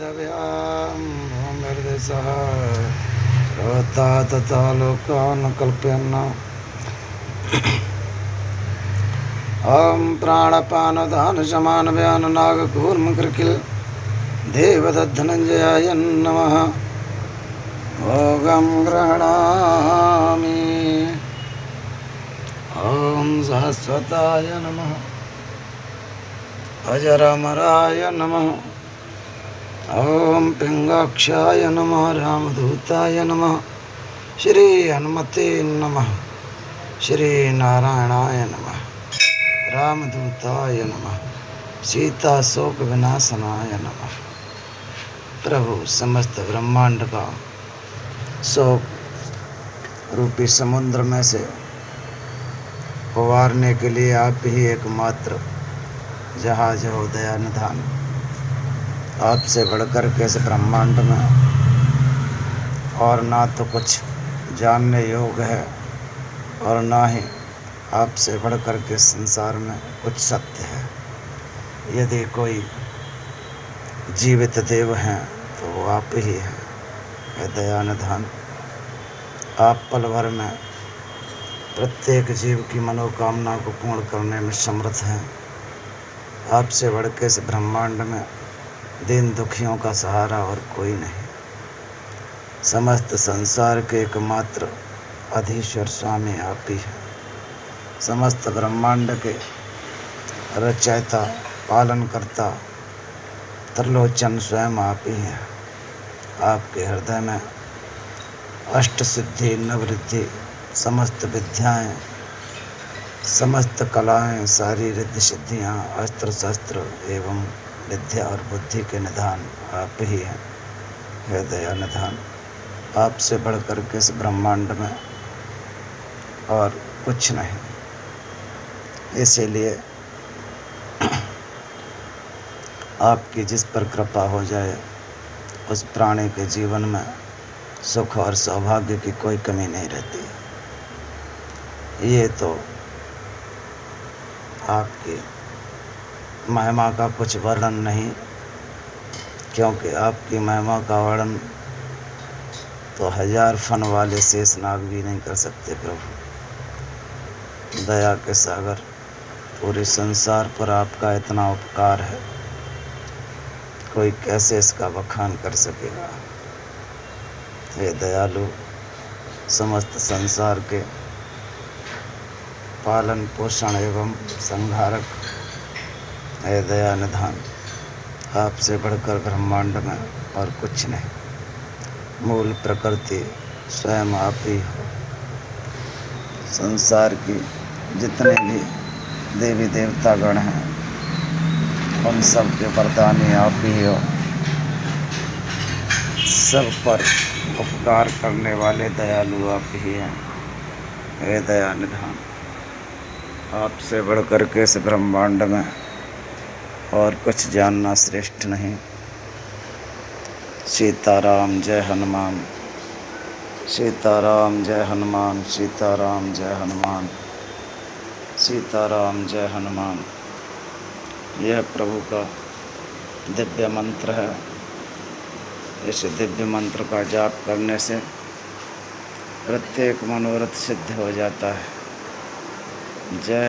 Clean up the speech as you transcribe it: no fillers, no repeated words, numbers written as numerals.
पृथिव्यां भूमिर्दिशः श्रोता तथा लोकान् कल्पयन् ॐ प्राणपानदानशमानव्याननागकूर्मकृकिल देवदत्तधनञ्जयाय नमः। भोगं गृह्णामि। ॐ सहस्वताय नमः। अजरामराय नमः। ॐ पिंगाक्षाय नमः। रामदूताय नमः। श्री हनुमते नमः। श्री नारायणाय नमः। रामदूताय नमः। सीता शोक विनाशनाय नमः। प्रभु समस्त ब्रह्मांड का शोक रूपी समुद्र में से उबारने के लिए आप ही एकमात्र जहाज हो दया निधान। आपसे बढ़कर के इस ब्रह्मांड में और ना तो कुछ जानने योग्य है और ना ही आपसे बढ़कर के संसार में कुछ सत्य है। यदि कोई जीवित देव हैं तो वो आप ही हैं। हे दया निधान, आप पल भर में प्रत्येक जीव की मनोकामना को पूर्ण करने में समर्थ हैं। आपसे बढ़ के इस ब्रह्मांड में दीन दुखियों का सहारा और कोई नहीं। समस्त संसार के एकमात्र अधीश्वर स्वामी आप ही हैं। समस्त ब्रह्मांड के रचयिता पालनकर्ता त्रिलोचन स्वयं आप ही हैं। आपके हृदय में अष्ट सिद्धि नवरिद्धि समस्त विद्याएं समस्त कलाएं सारी रिद्धि सिद्धियां अस्त्र शस्त्र एवं विद्या और बुद्धि के निधान आप ही हैं। हे दया निधान, आपसे बढ़कर के इस ब्रह्मांड में और कुछ नहीं। इसीलिए आपकी जिस पर कृपा हो जाए उस प्राणी के जीवन में सुख और सौभाग्य की कोई कमी नहीं रहती। ये तो आपकी महिमा का कुछ वर्णन नहीं, क्योंकि आपकी महिमा का वर्णन तो 1000 फन वाले शेषनाग भी नहीं कर सकते। प्रभु दया के सागर, पूरे संसार पर आपका इतना उपकार है, कोई कैसे इसका बखान कर सकेगा। हे दयालु, समस्त संसार के पालन पोषण एवं संहारक, हे दया निधान, आपसे बढ़कर ब्रह्मांड में और कुछ नहीं। मूल प्रकृति स्वयं आप ही हो। संसार की जितने भी देवी देवता गण हैं उन सब के वरदानी आप ही हो। सब पर उपकार करने वाले दयालु आप ही हैं। हे दया निधान, आपसे बढ़कर के इस ब्रह्मांड में और कुछ जानना श्रेष्ठ नहीं। सीताराम जय हनुमान। सीताराम जय हनुमान। सीताराम जय हनुमान। सीताराम जय हनुमान। यह प्रभु का दिव्य मंत्र है। इस दिव्य मंत्र का जाप करने से प्रत्येक मनोरथ सिद्ध हो जाता है। जय